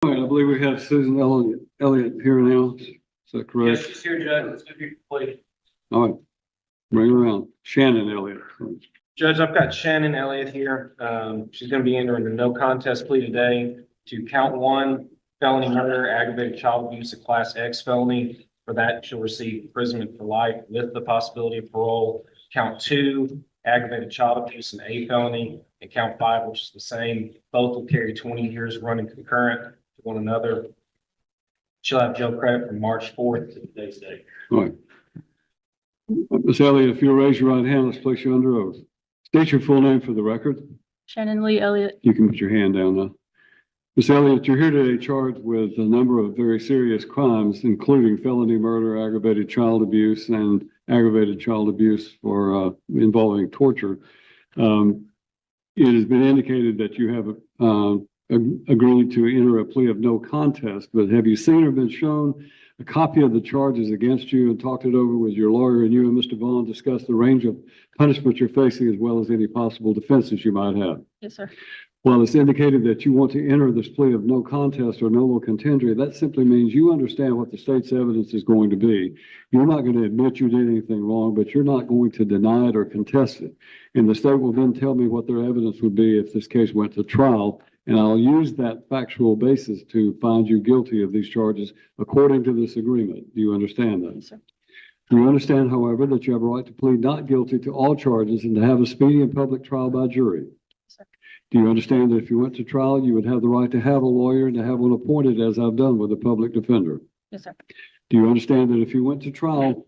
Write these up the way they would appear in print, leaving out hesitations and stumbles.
All right, I believe we have Susan Elliott here now. Is that correct? Yes, she's here, Judge. It's good to be complete. All right, bring her around. Shannon Elliott. Judge, I've got Shannon Elliott here. She's going to be entering a no contest plea today to count one, felony murder, aggravated child abuse, a class X felony. For that, she'll receive imprisonment for life with the possibility of parole. Count two, aggravated child abuse, an A felony, and count five, which is the same. Both will carry 20 years running concurrent to one another. She'll have jail credit from March 4th to today's date. All right. Ms. Elliott, if you'll raise your right hand, let's place you under oath. State your full name for the record. Shannon Lee Elliott. You can put your hand down now. Ms. Elliott, you're here today charged with a number of very serious crimes, including felony murder, aggravated child abuse, and aggravated child abuse for involving torture. It has been indicated that you have agreed to enter a plea of no contest, but have you seen or been shown a copy of the charges against you and talked it over with your lawyer, and you and Mr. Vaughn discussed the range of punishment you're facing as well as any possible defenses you might have? Yes, sir. Well, it's indicated that you want to enter this plea of no contest or nolo contendere. That simply means you understand what the state's evidence is going to be. You're not going to admit you did anything wrong, but you're not going to deny it or contest it. And the state will then tell me what their evidence would be if this case went to trial. And I'll use that factual basis to find you guilty of these charges according to this agreement. Do you understand that? Yes, sir. Do you understand, however, that you have a right to plead not guilty to all charges and to have a speedy and public trial by jury? Yes, sir. Do you understand that if you went to trial, you would have the right to have a lawyer and to have one appointed, as I've done with a public defender? Yes, sir. Do you understand that if you went to trial,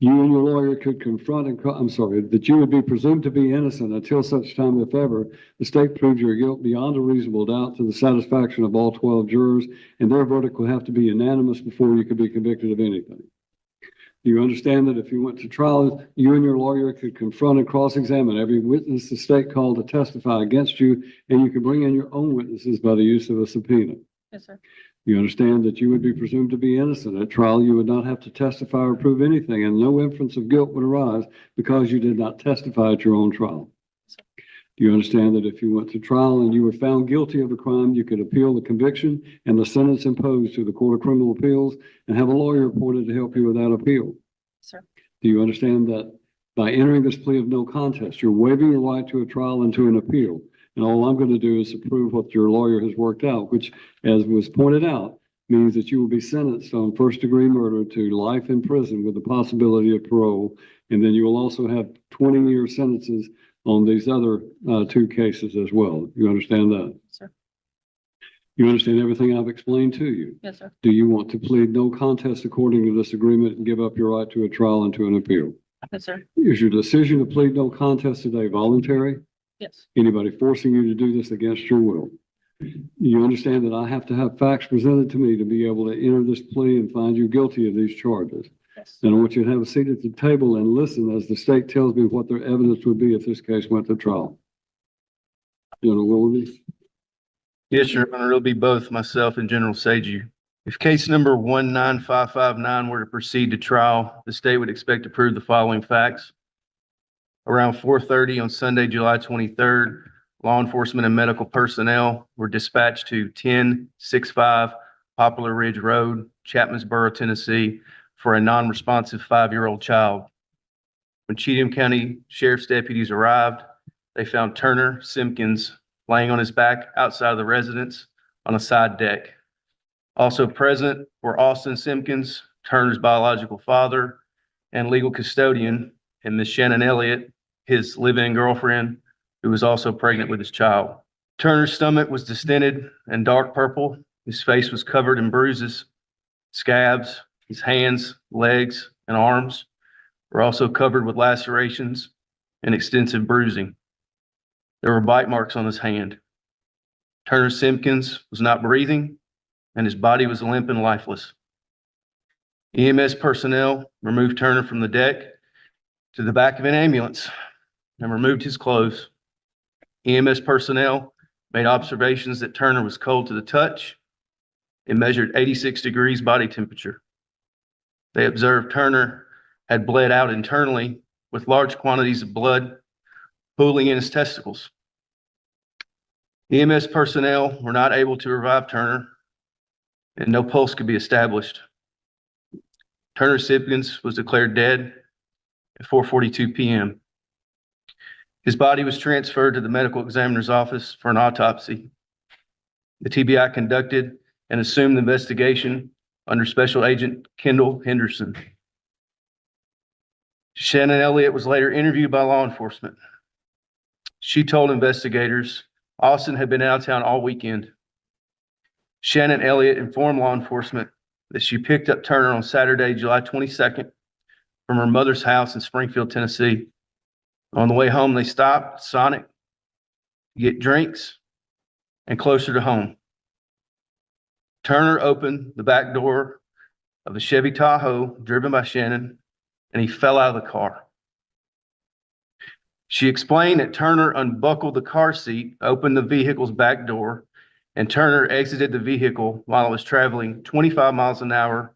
you and your lawyer could confront that you would be presumed to be innocent until such time, if ever, the state proves your guilt beyond a reasonable doubt to the satisfaction of all 12 jurors, and their verdict will have to be unanimous before you could be convicted of anything? Do you understand that if you went to trial, you and your lawyer could confront and cross-examine every witness the state called to testify against you, and you could bring in your own witnesses by the use of a subpoena? Yes, sir. You understand that you would be presumed to be innocent. At trial, you would not have to testify or prove anything, and no inference of guilt would arise because you did not testify at your own trial. Yes, sir. Do you understand that if you went to trial and you were found guilty of a crime, you could appeal the conviction and the sentence imposed to the Court of Criminal Appeals and have a lawyer appointed to help you with that appeal? Yes, sir. Do you understand that by entering this plea of no contest, you're waiving your right to a trial and to an appeal? And all I'm going to do is approve what your lawyer has worked out, which, as was pointed out, means that you will be sentenced on first-degree murder to life in prison with the possibility of parole. And then you will also have 20-year sentences on these other two cases as well. You understand that? Yes, sir. You understand everything I've explained to you? Yes, sir. Do you want to plead no contest according to this agreement and give up your right to a trial and to an appeal? Yes, sir. Is your decision to plead no contest today voluntary? Yes. Anybody forcing you to do this against your will? You understand that I have to have facts presented to me to be able to enter this plea and find you guilty of these charges. Yes. And I want you to have a seat at the table and listen as the state tells me what their evidence would be if this case went to trial. General Willoughby? Yes, Your Honor, it'll be both myself and General Seju. If case number 19559 were to proceed to trial, the state would expect to prove the following facts. Around 4:30 on Sunday, July 23rd, law enforcement and medical personnel were dispatched to 1065 Poplar Ridge Road, Chapmansboro, Tennessee, for a non-responsive 5-year-old child. When Cheatham County Sheriff's deputies arrived, they found Turner Simpkins laying on his back outside of the residence on a side deck. Also present were Austin Simpkins, Turner's biological father and legal custodian, and Miss Shannon Elliott, his live-in girlfriend, who was also pregnant with his child. Turner's stomach was distended and dark purple. His face was covered in bruises, scabs. His hands, legs, and arms were also covered with lacerations and extensive bruising. There were bite marks on his hand. Turner Simpkins was not breathing, and his body was limp and lifeless. EMS personnel removed Turner from the deck to the back of an ambulance and removed his clothes. EMS personnel made observations that Turner was cold to the touch and measured 86 degrees body temperature. They observed Turner had bled out internally with large quantities of blood pooling in his testicles. EMS personnel were not able to revive Turner, and no pulse could be established. Turner Simpkins was declared dead at 4:42 p.m. His body was transferred to the medical examiner's office for an autopsy. The TBI conducted and assumed the investigation under Special Agent Kendall Henderson. Shannon Elliott was later interviewed by law enforcement. She told investigators Austin had been out of town all weekend. Shannon Elliott informed law enforcement that she picked up Turner on Saturday, July 22nd, from her mother's house in Springfield, Tennessee. On the way home, they stopped at Sonic to get drinks and closer to home. Turner opened the back door of the Chevy Tahoe driven by Shannon, and he fell out of the car. She explained that Turner unbuckled the car seat, opened the vehicle's back door, and Turner exited the vehicle while it was traveling 25 miles an hour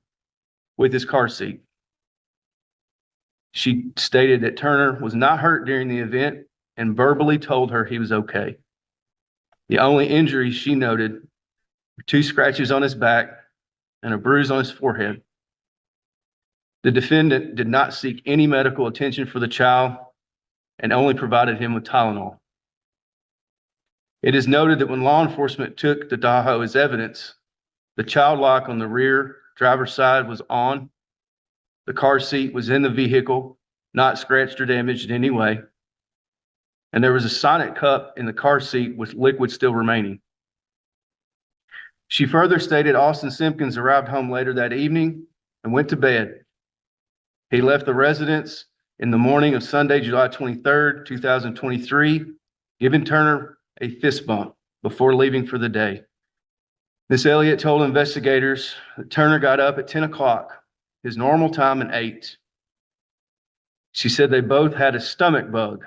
with his car seat. She stated that Turner was not hurt during the event and verbally told her he was okay. The only injuries she noted were 2 scratches on his back and a bruise on his forehead. The defendant did not seek any medical attention for the child and only provided him with Tylenol. It is noted that when law enforcement took the Tahoe as evidence, the child lock on the rear driver's side was on. The car seat was in the vehicle, not scratched or damaged in any way. And there was a Sonic cup in the car seat with liquid still remaining. She further stated Austin Simpkins arrived home later that evening and went to bed. He left the residence in the morning of Sunday, July 23rd, 2023, giving Turner a fist bump before leaving for the day. Miss Elliott told investigators that Turner got up at 10 o'clock, his normal time, and ate. She said they both had a stomach bug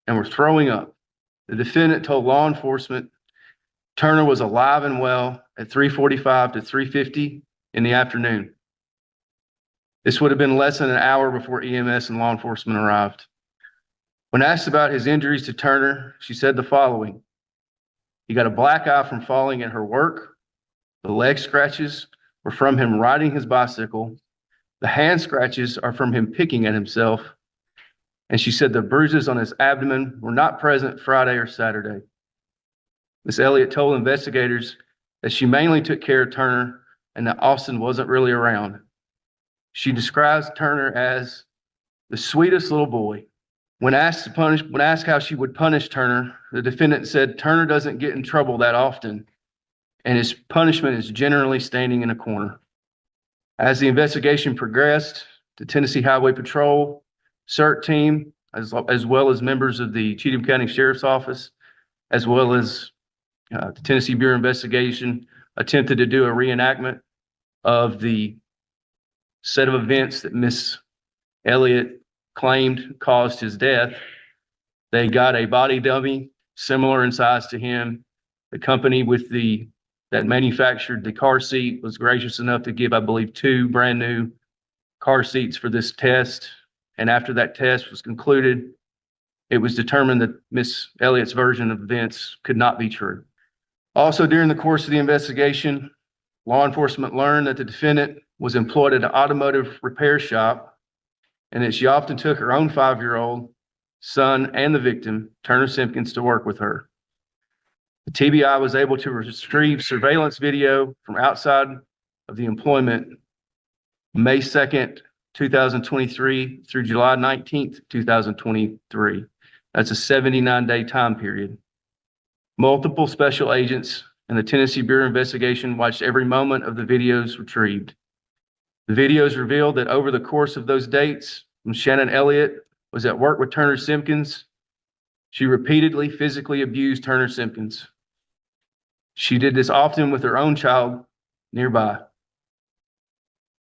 and were throwing up. The defendant told law enforcement Turner was alive and well at 3:45 to 3:50 in the afternoon. This would have been less than an hour before EMS and law enforcement arrived. When asked about his injuries to Turner, she said the following: he got a black eye from falling at her work. The leg scratches were from him riding his bicycle. The hand scratches are from him picking at himself. And she said the bruises on his abdomen were not present Friday or Saturday. Miss Elliott told investigators that she mainly took care of Turner and that Austin wasn't really around. She describes Turner as the sweetest little boy. When asked how she would punish Turner, the defendant said Turner doesn't get in trouble that often, and his punishment is generally standing in a corner. As the investigation progressed, the Tennessee Highway Patrol CERT team, as well as members of the Cheatham County Sheriff's Office, as well as the Tennessee Bureau of Investigation, attempted to do a reenactment of the set of events that Miss Elliott claimed caused his death. They got a body dummy similar in size to him. The company that manufactured the car seat was gracious enough to give, I believe, 2 brand new car seats for this test. And after that test was concluded, it was determined that Miss Elliott's version of events could not be true. Also, during the course of the investigation, law enforcement learned that the defendant was employed at an automotive repair shop and that she often took her own 5-year-old son and the victim, Turner Simpkins, to work with her. The TBI was able to retrieve surveillance video from outside of the employment May 2nd, 2023 through July 19th, 2023. That's a 79-day time period. Multiple special agents and the Tennessee Bureau of Investigation watched every moment of the videos retrieved. The videos revealed that over the course of those dates, when Shannon Elliott was at work with Turner Simpkins, she repeatedly physically abused Turner Simpkins. She did this often with her own child nearby.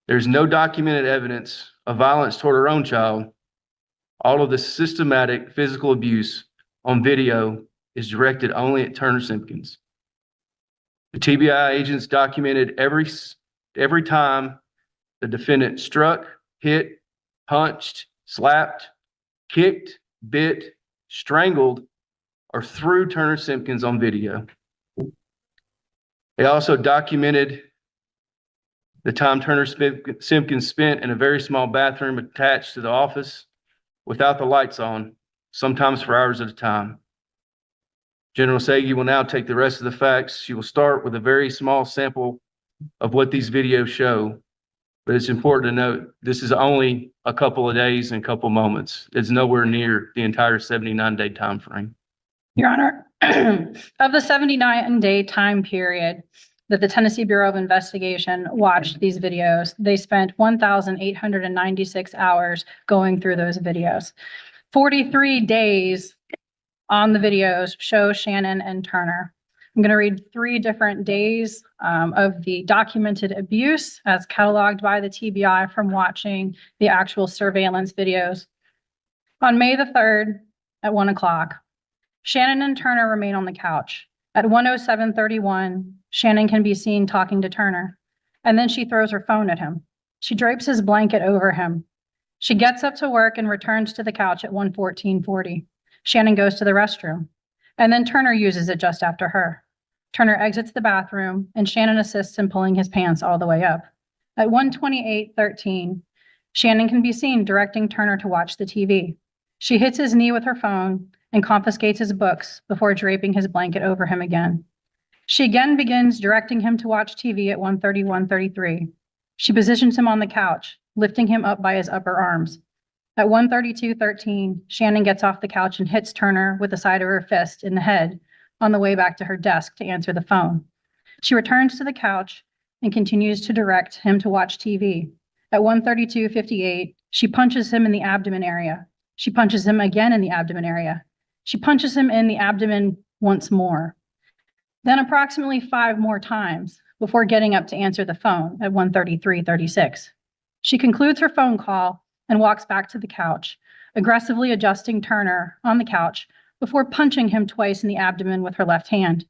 There's no documented evidence of violence toward her own child. All of the systematic physical abuse on video is directed only at Turner Simpkins. The TBI agents documented every time the defendant struck, hit, punched, slapped, kicked, bit, strangled, or threw Turner Simpkins on video. They also documented the time Turner Simpkins spent in a very small bathroom attached to the office without the lights on, sometimes for hours at a time. General Sagi will now take the rest of the facts. She will start with a very small sample of what these videos show, but it's important to note this is only a couple of days and a couple moments. It's nowhere near the entire 79-day time frame. Your Honor, of the 79-day time period that the Tennessee Bureau of Investigation watched these videos, they spent 1,896 hours going through those videos. 43 days on the videos show Shannon and Turner. I'm going to read 3 different days of the documented abuse as cataloged by the TBI from watching the actual surveillance videos. On May the 3rd at 1 o'clock, Shannon and Turner remain on the couch. At 1:07:31, Shannon can be seen talking to Turner, and then she throws her phone at him. She drapes his blanket over him. She gets up to work and returns to the couch at 1:14:40. Shannon goes to the restroom, and then Turner uses it just after her. Turner exits the bathroom, and Shannon assists in pulling his pants all the way up. At 1:28:13, Shannon can be seen directing Turner to watch the TV. She hits his knee with her phone and confiscates his books before draping his blanket over him again. She again begins directing him to watch TV at 1:31:33. She positions him on the couch, lifting him up by his upper arms. At 1:32:13, Shannon gets off the couch and hits Turner with the side of her fist in the head on the way back to her desk to answer the phone. She returns to the couch and continues to direct him to watch TV. At 1:32:58, she punches him in the abdomen area. She punches him again in the abdomen area. She punches him in the abdomen once more. Then approximately 5 more times before getting up to answer the phone at 1:33:36. She concludes her phone call and walks back to the couch, aggressively adjusting Turner on the couch before punching him twice in the abdomen with her left hand,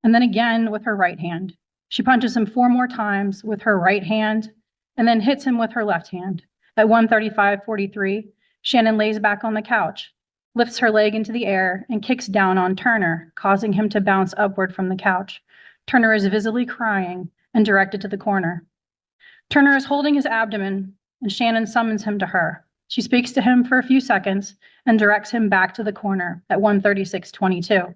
and then again with her right hand. She punches him 4 more times with her right hand and then hits him with her left hand. At 1:35:43, Shannon lays back on the couch, lifts her leg into the air, and kicks down on Turner, causing him to bounce upward from the couch. Turner is visibly crying and directed to the corner. Turner is holding his abdomen, and Shannon summons him to her. She speaks to him for a few seconds and directs him back to the corner at 1:36:22.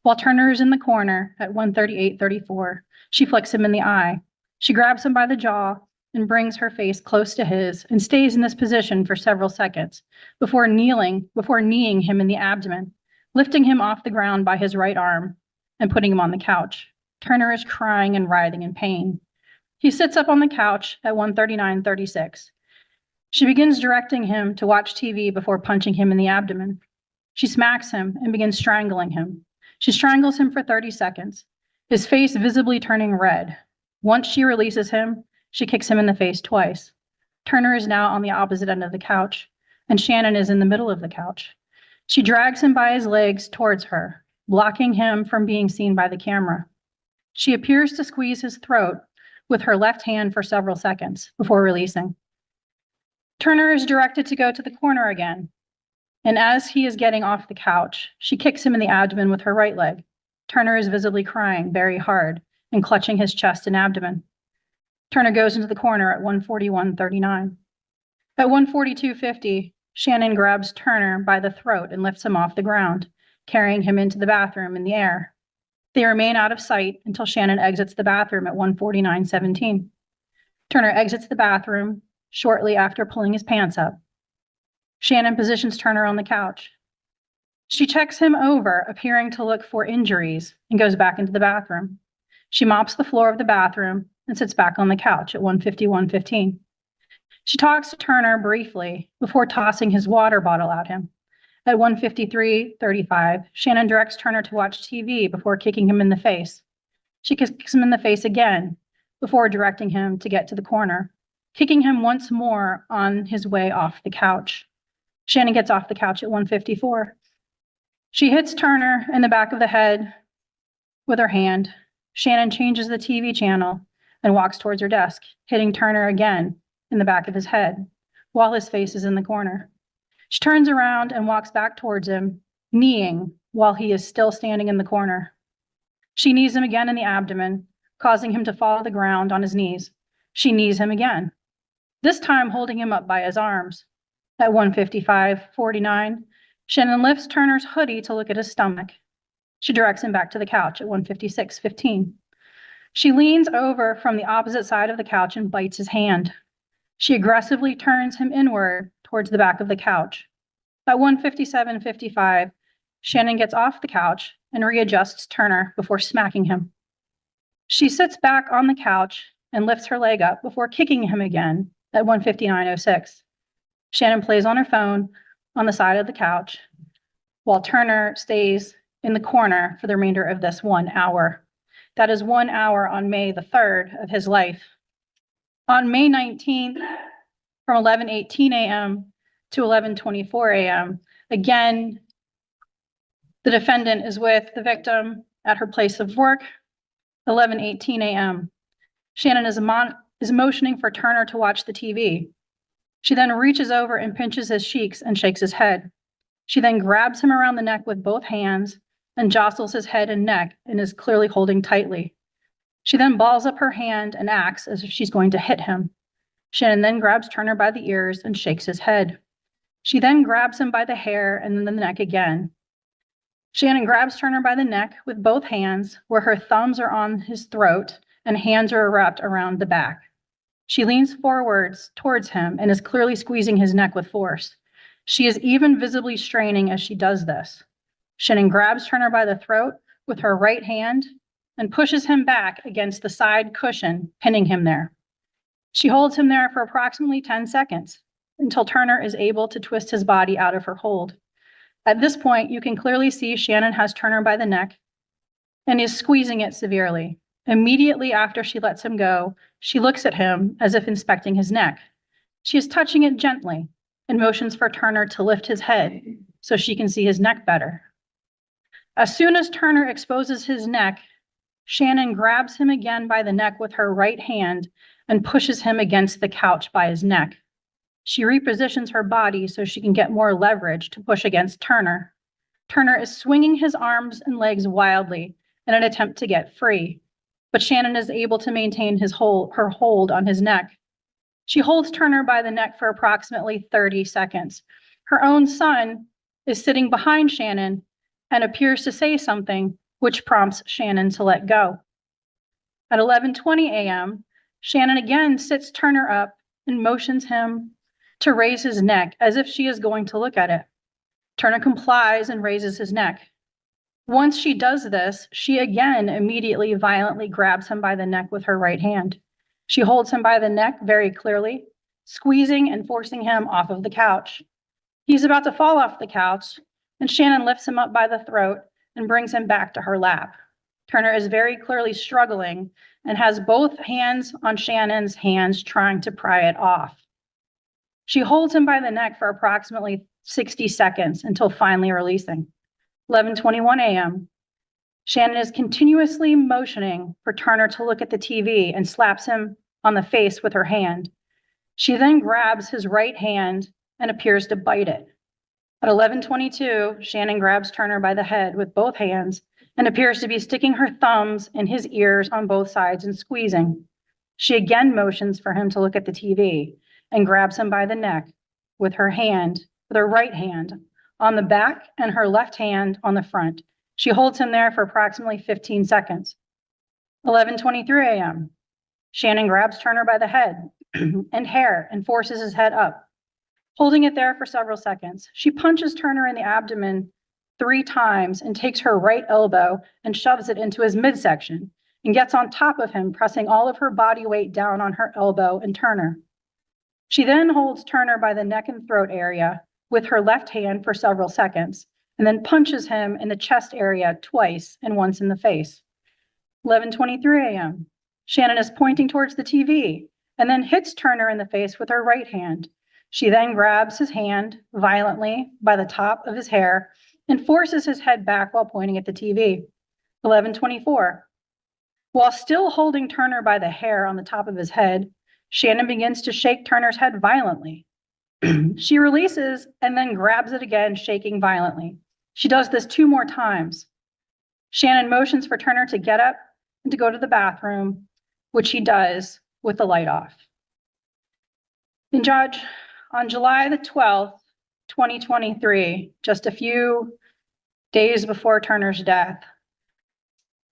While Turner is in the corner at 1:38:34, she flicks him in the eye. She grabs him by the jaw and brings her face close to his and stays in this position for several seconds before kneeing him in the abdomen, lifting him off the ground by his right arm and putting him on the couch. Turner is crying and writhing in pain. He sits up on the couch at 1:39:36. She begins directing him to watch TV before punching him in the abdomen. She smacks him and begins strangling him. She strangles him for 30 seconds, his face visibly turning red. Once she releases him, she kicks him in the face twice. Turner is now on the opposite end of the couch, and Shannon is in the middle of the couch. She drags him by his legs towards her, blocking him from being seen by the camera. She appears to squeeze his throat with her left hand for several seconds before releasing. Turner is directed to go to the corner again, and as he is getting off the couch, she kicks him in the abdomen with her right leg. Turner is visibly crying very hard and clutching his chest and abdomen. Turner goes into the corner at 1:41:39. At 1:42:50, Shannon grabs Turner by the throat and lifts him off the ground, carrying him into the bathroom in the air. They remain out of sight until Shannon exits the bathroom at 1:49:17. Turner exits the bathroom shortly after pulling his pants up. Shannon positions Turner on the couch. She checks him over, appearing to look for injuries, and goes back into the bathroom. She mops the floor of the bathroom and sits back on the couch at 1:51:15. She talks to Turner briefly before tossing his water bottle at him. At 1:53:35, Shannon directs Turner to watch TV before kicking him in the face. She kicks him in the face again before directing him to get to the corner, kicking him once more on his way off the couch. Shannon gets off the couch at 1:54. She hits Turner in the back of the head with her hand. Shannon changes the TV channel and walks towards her desk, hitting Turner again in the back of his head while his face is in the corner. She turns around and walks back towards him, kneeing while he is still standing in the corner. She knees him again in the abdomen causing him to fall to the ground on his knees. She knees him again, this time holding him up by his arms. At 1:55:49, Shannon lifts Turner's hoodie to look at his stomach. She directs him back to the couch at 1:56:15. She leans over from the opposite side of the couch and bites his hand. She aggressively turns him inward towards the back of the couch. At 1:57:55, Shannon gets off the couch and readjusts Turner before smacking him. She sits back on the couch and lifts her leg up before kicking him again at 1:59:06. Shannon plays on her phone on the side of the couch while Turner stays in the corner for the remainder of this 1 hour. That is 1 hour on May the 3rd of his life. On May 19th, from 11:18 a.m. to 11:24 a.m., again, the defendant is with the victim at her place of work, 11:18 a.m. Shannon is motioning for Turner to watch the TV. She then reaches over and pinches his cheeks and shakes his head. She then grabs him around the neck with both hands and jostles his head and neck and is clearly holding tightly. She then balls up her hand and acts as if she's going to hit him. Shannon then grabs Turner by the ears and shakes his head. She then grabs him by the hair and then the neck again. Shannon grabs Turner by the neck with both hands, where her thumbs are on his throat and hands are wrapped around the back. She leans forwards towards him and is clearly squeezing his neck with force. She is even visibly straining as she does this. Shannon grabs Turner by the throat with her right hand and pushes him back against the side cushion, pinning him there. She holds him there for approximately 10 seconds until Turner is able to twist his body out of her hold. At this point, you can clearly see Shannon has Turner by the neck and is squeezing it severely. Immediately after she lets him go, she looks at him as if inspecting his neck. She is touching it gently and motions for Turner to lift his head so she can see his neck better. As soon as Turner exposes his neck, Shannon grabs him again by the neck with her right hand and pushes him against the couch by his neck. She repositions her body so she can get more leverage to push against Turner. Turner is swinging his arms and legs wildly in an attempt to get free, but Shannon is able to maintain her hold on his neck. She holds Turner by the neck for approximately 30 seconds. Her own son is sitting behind Shannon and appears to say something, which prompts Shannon to let go. At 11:20 a.m., Shannon again sits Turner up and motions him to raise his neck as if she is going to look at it. Turner complies and raises his neck. Once she does this, she again immediately violently grabs him by the neck with her right hand. She holds him by the neck very clearly, squeezing and forcing him off of the couch. He's about to fall off the couch, and Shannon lifts him up by the throat and brings him back to her lap. Turner is very clearly struggling and has both hands on Shannon's hands trying to pry it off. She holds him by the neck for approximately 60 seconds until finally releasing. 11:21 a.m. Shannon is continuously motioning for Turner to look at the TV and slaps him on the face with her hand. She then grabs his right hand and appears to bite it. At 11:22, Shannon grabs Turner by the head with both hands and appears to be sticking her thumbs in his ears on both sides and squeezing. She again motions for him to look at the TV and grabs him by the neck with her right hand on the back and her left hand on the front. She holds him there for approximately 15 seconds. 11:23 a.m. Shannon grabs Turner by the head and hair and forces his head up, holding it there for several seconds. She punches Turner in the abdomen 3 times and takes her right elbow and shoves it into his midsection and gets on top of him, pressing all of her body weight down on her elbow and Turner. She then holds Turner by the neck and throat area with her left hand for several seconds and then punches him in the chest area twice and once in the face. 11:23 a.m. Shannon is pointing towards the TV and then hits Turner in the face with her right hand. She then grabs his hand violently by the top of his hair and forces his head back while pointing at the TV. 11:24. While still holding Turner by the hair on the top of his head, Shannon begins to shake Turner's head violently. She releases and then grabs it again, shaking violently. She does this 2 more times. Shannon motions for Turner to get up and to go to the bathroom, which he does with the light off. And Judge, on July the 12th, 2023, just a few days before Turner's death,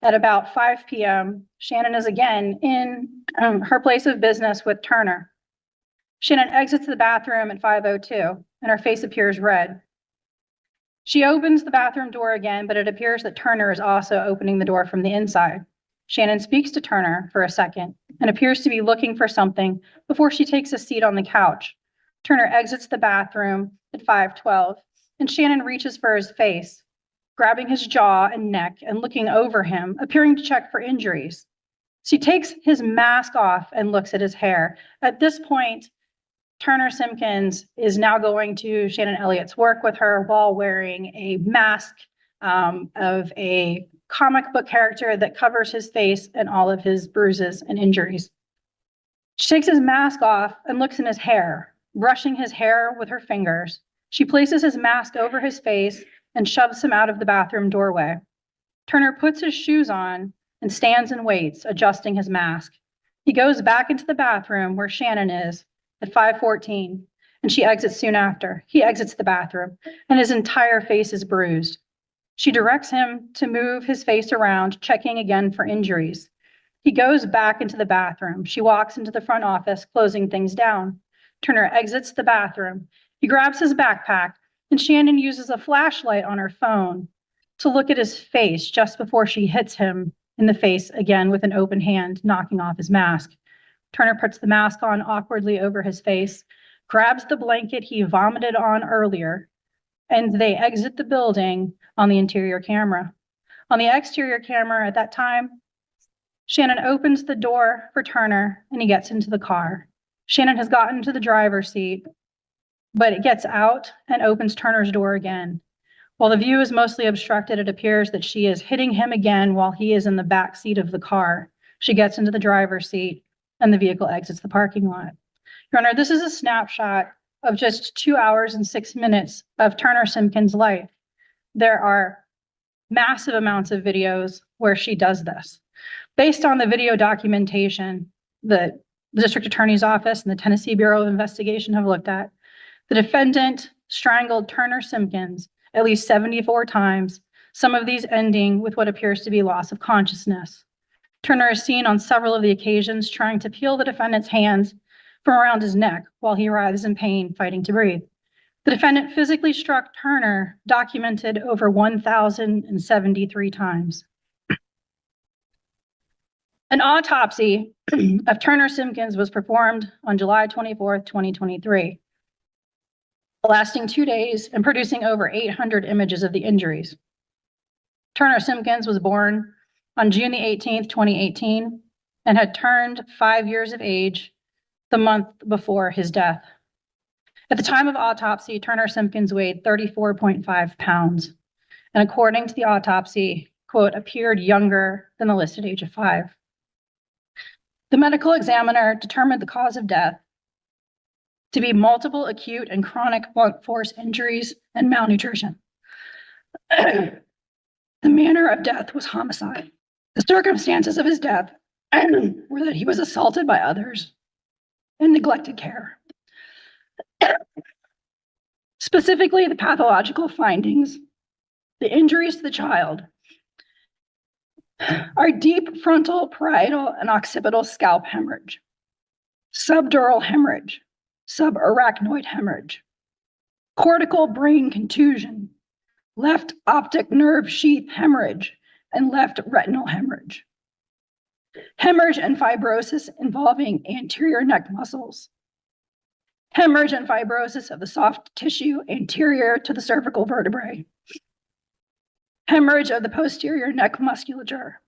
at about 5 p.m., Shannon is again in her place of business with Turner. Shannon exits the bathroom at 5:02, and her face appears red. She opens the bathroom door again, but it appears that Turner is also opening the door from the inside. Shannon speaks to Turner for a second and appears to be looking for something before she takes a seat on the couch. Turner exits the bathroom at 5:12, and Shannon reaches for his face, grabbing his jaw and neck and looking over him, appearing to check for injuries. She takes his mask off and looks at his hair. At this point, Turner Simpkins is now going to Shannon Elliott's work with her while wearing a mask of a comic book character that covers his face and all of his bruises and injuries. She takes his mask off and looks in his hair, brushing his hair with her fingers. She places his mask over his face and shoves him out of the bathroom doorway. Turner puts his shoes on and stands and waits, adjusting his mask. He goes back into the bathroom where Shannon is at 5:14, and she exits soon after. He exits the bathroom, and his entire face is bruised. She directs him to move his face around, checking again for injuries. He goes back into the bathroom. She walks into the front office, closing things down. Turner exits the bathroom. He grabs his backpack, and Shannon uses a flashlight on her phone to look at his face just before she hits him in the face again with an open hand, knocking off his mask. Turner puts the mask on awkwardly over his face, grabs the blanket he vomited on earlier, and they exit the building on the interior camera. On the exterior camera at that time, Shannon opens the door for Turner and he gets into the car. Shannon has gotten to the driver's seat, but it gets out and opens Turner's door again. While the view is mostly obstructed, it appears that she is hitting him again while he is in the back seat of the car. She gets into the driver's seat and the vehicle exits the parking lot. Your Honor, this is a snapshot of just 2 hours and 6 minutes of Turner Simpkins' life. There are massive amounts of videos where she does this. Based on the video documentation that the District Attorney's Office and the Tennessee Bureau of Investigation have looked at, the defendant strangled Turner Simpkins at least 74 times, some of these ending with what appears to be loss of consciousness. Turner is seen on several of the occasions trying to peel the defendant's hands from around his neck while he writhes in pain, fighting to breathe. The defendant physically struck Turner, documented over 1,073 times. An autopsy of Turner Simpkins was performed on July 24th, 2023, lasting 2 days and producing over 800 images of the injuries. Turner Simpkins was born on June the 18th, 2018, and had turned 5 years of age the month before his death. At the time of autopsy, Turner Simpkins weighed 34.5 pounds, and according to the autopsy, quote, appeared younger than the listed age of 5. The medical examiner determined the cause of death to be multiple acute and chronic blunt force injuries and malnutrition. The manner of death was homicide. The circumstances of his death were that he was assaulted by others and neglected care. Specifically, the pathological findings, the injuries to the child, are deep frontal, parietal, and occipital scalp hemorrhage, subdural hemorrhage, subarachnoid hemorrhage, cortical brain contusion, left optic nerve sheath hemorrhage, and left retinal hemorrhage. Hemorrhage and fibrosis involving anterior neck muscles. Hemorrhage and fibrosis of the soft tissue anterior to the cervical vertebrae. Hemorrhage of the posterior neck musculature.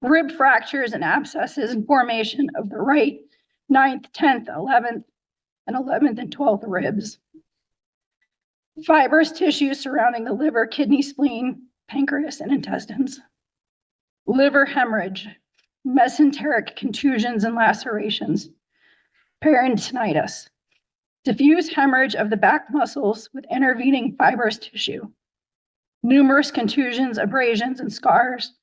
Rib fractures and abscesses and formation of the right, 9th, 10th, 11th, and 11th and 12th ribs. Fibrous tissue surrounding the liver, kidney, spleen, pancreas, and intestines. Liver hemorrhage, mesenteric contusions and lacerations. Peritonitis. Diffuse hemorrhage of the back muscles with intervening fibrous tissue. Numerous contusions, abrasions, and scars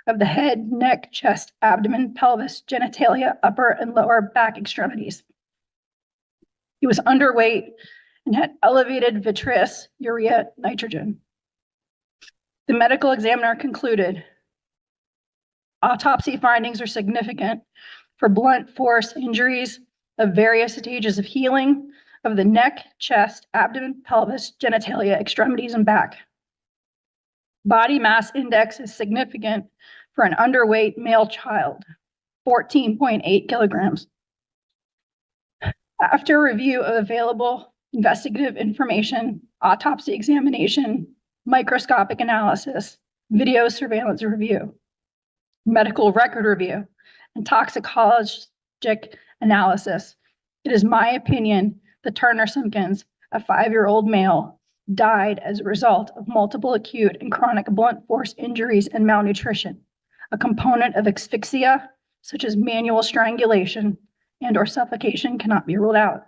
of the head, neck, chest, abdomen, pelvis, genitalia, upper and lower back extremities. He was underweight and had elevated vitreous urea nitrogen. The medical examiner concluded autopsy findings are significant for blunt force injuries of various stages of healing of the neck, chest, abdomen, pelvis, genitalia, extremities, and back. Body mass index is significant for an underweight male child, 14.8 kilograms. After review of available investigative information, autopsy examination, microscopic analysis, video surveillance review, medical record review, and toxicologic analysis, it is my opinion that Turner Simpkins, a 5-year-old male, died as a result of multiple acute and chronic blunt force injuries and malnutrition, a component of asphyxia, such as manual strangulation and/or suffocation, cannot be ruled out.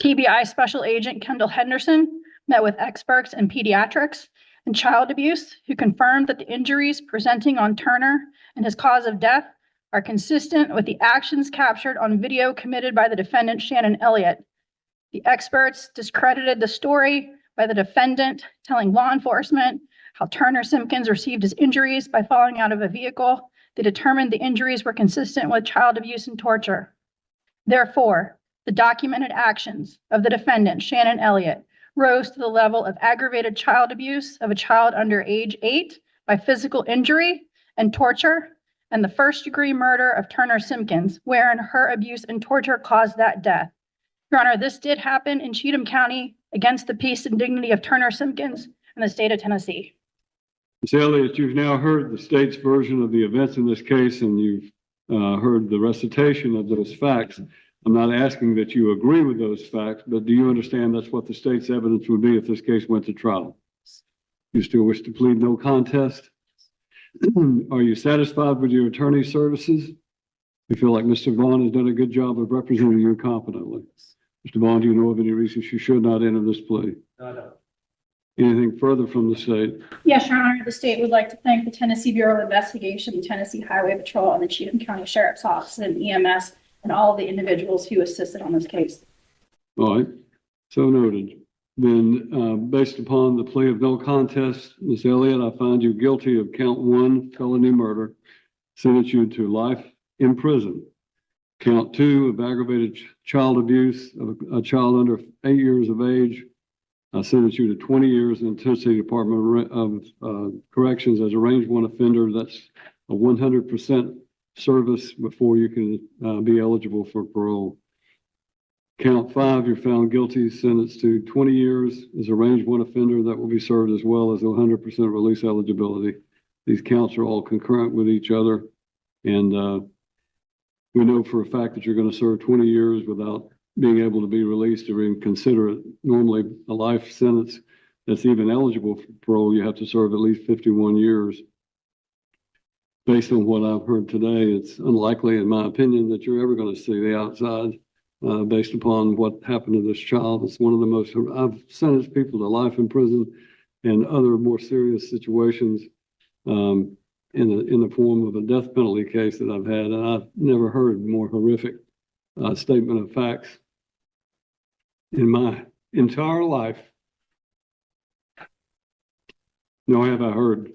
TBI Special Agent Kendall Henderson met with experts in pediatrics and child abuse who confirmed that the injuries presenting on Turner and his cause of death are consistent with the actions captured on video committed by the defendant, Shannon Elliott. The experts discredited the story by the defendant telling law enforcement how Turner Simpkins received his injuries by falling out of a vehicle. They determined the injuries were consistent with child abuse and torture. Therefore, the documented actions of the defendant, Shannon Elliott, rose to the level of aggravated child abuse of a child under age 8 by physical injury and torture, and the first-degree murder of Turner Simpkins, wherein her abuse and torture caused that death. Your Honor, this did happen in Cheatham County against the peace and dignity of Turner Simpkins in the state of Tennessee. Ms. Elliott, you've now heard the state's version of the events in this case, and you've heard the recitation of those facts. I'm not asking that you agree with those facts, but do you understand that's what the state's evidence would be if this case went to trial? You still wish to plead no contest? Are you satisfied with your attorney's services? You feel like Mr. Vaughn has done a good job of representing you competently? Mr. Vaughn, do you know of any reasons you should not enter this plea? No. Anything further from the state? Yes, Your Honor, the state would like to thank the Tennessee Bureau of Investigation, the Tennessee Highway Patrol, and the Cheatham County Sheriff's Office and EMS, and all of the individuals who assisted on this case. All right, so noted. Then, based upon the plea of no contest, Ms. Elliott, I find you guilty of count 1, felony murder, sentence you to life in prison. Count 2 of aggravated child abuse of a child under 8 years of age, I sentence you to 20 years in Tennessee Department of Corrections as a range 1 offender. That's a 100% service before you can be eligible for parole. Count 5, you're found guilty, sentenced to 20 years as a range 1 offender. That will be served as well as 100% release eligibility. These counts are all concurrent with each other. And we know for a fact that you're going to serve 20 years without being able to be released or even consider it normally a life sentence that's even eligible for parole. You have to serve at least 51 years. Based on what I've heard today, it's unlikely, in my opinion, that you're ever going to see the outside. Based upon what happened to this child. It's one of the most, I've sentenced people to life in prison and other more serious situations in the form of a death penalty case that I've had, and I've never heard more horrific statement of facts in my entire life. Nor have I heard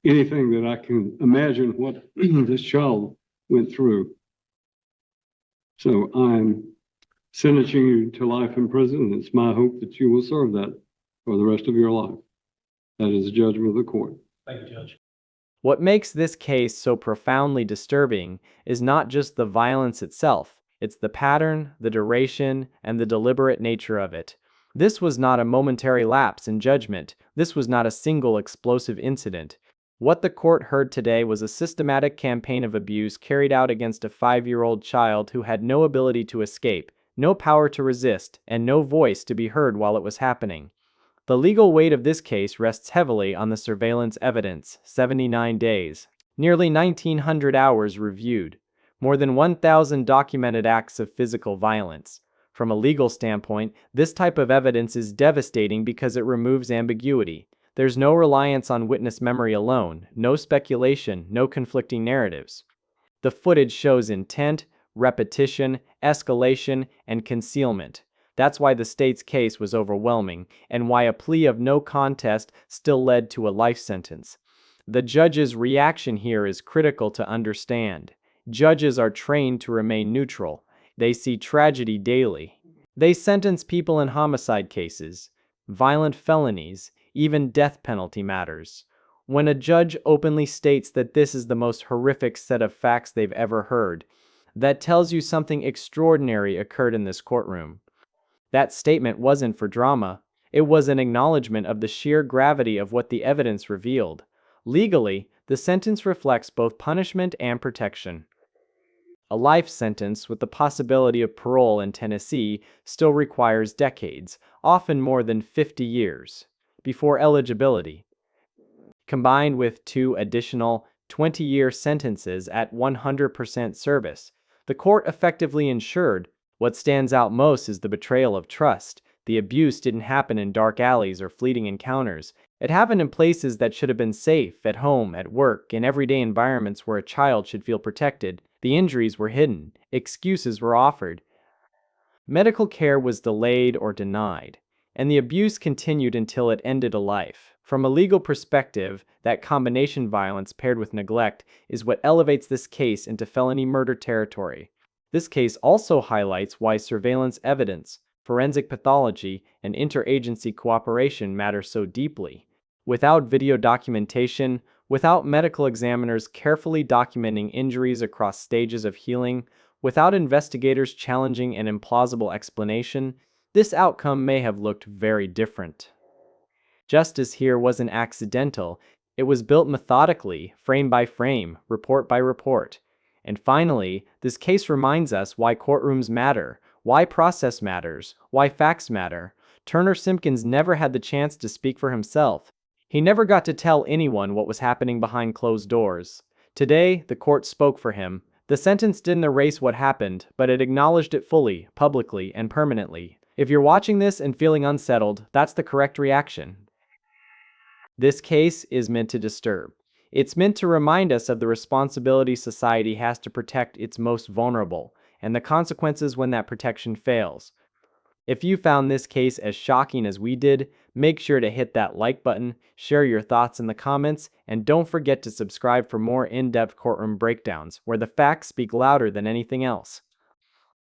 anything that I can imagine what this child went through. So I'm sentencing you to life in prison. It's my hope that you will serve that for the rest of your life. That is the judgment of the court. Thank you, Judge. What makes this case so profoundly disturbing is not just the violence itself, it's the pattern, the duration, and the deliberate nature of it. This was not a momentary lapse in judgment. This was not a single explosive incident. What the court heard today was a systematic campaign of abuse carried out against a 5-year-old child who had no ability to escape, no power to resist, and no voice to be heard while it was happening. The legal weight of this case rests heavily on the surveillance evidence, 79 days, nearly 1,900 hours reviewed, more than 1,000 documented acts of physical violence. From a legal standpoint, this type of evidence is devastating because it removes ambiguity. There's no reliance on witness memory alone, no speculation, no conflicting narratives. The footage shows intent, repetition, escalation, and concealment. That's why the state's case was overwhelming, and why a plea of no contest still led to a life sentence. The judge's reaction here is critical to understand. Judges are trained to remain neutral. They see tragedy daily. They sentence people in homicide cases, violent felonies, even death penalty matters. When a judge openly states that this is the most horrific set of facts they've ever heard, that tells you something extraordinary occurred in this courtroom. That statement wasn't for drama. It was an acknowledgement of the sheer gravity of what the evidence revealed. Legally, the sentence reflects both punishment and protection. A life sentence with the possibility of parole in Tennessee still requires decades, often more than 50 years, before eligibility. Combined with 2 additional 20-year sentences at 100% service, the court effectively ensured. What stands out most is the betrayal of trust. The abuse didn't happen in dark alleys or fleeting encounters. It happened in places that should have been safe, at home, at work, in everyday environments where a child should feel protected. The injuries were hidden. Excuses were offered. Medical care was delayed or denied, and the abuse continued until it ended a life. From a legal perspective, that combination violence paired with neglect is what elevates this case into felony murder territory. This case also highlights why surveillance evidence, forensic pathology, and interagency cooperation matter so deeply. Without video documentation, without medical examiners carefully documenting injuries across stages of healing, without investigators challenging an implausible explanation, this outcome may have looked very different. Justice here wasn't accidental. It was built methodically, frame by frame, report by report. And finally, this case reminds us why courtrooms matter, why process matters, why facts matter. Turner Simpkins never had the chance to speak for himself. He never got to tell anyone what was happening behind closed doors. Today, the court spoke for him. The sentence didn't erase what happened, but it acknowledged it fully, publicly, and permanently. If you're watching this and feeling unsettled, that's the correct reaction. This case is meant to disturb. It's meant to remind us of the responsibility society has to protect its most vulnerable, and the consequences when that protection fails. If you found this case as shocking as we did, make sure to hit that like button, share your thoughts in the comments, and don't forget to subscribe for more in-depth courtroom breakdowns, where the facts speak louder than anything else.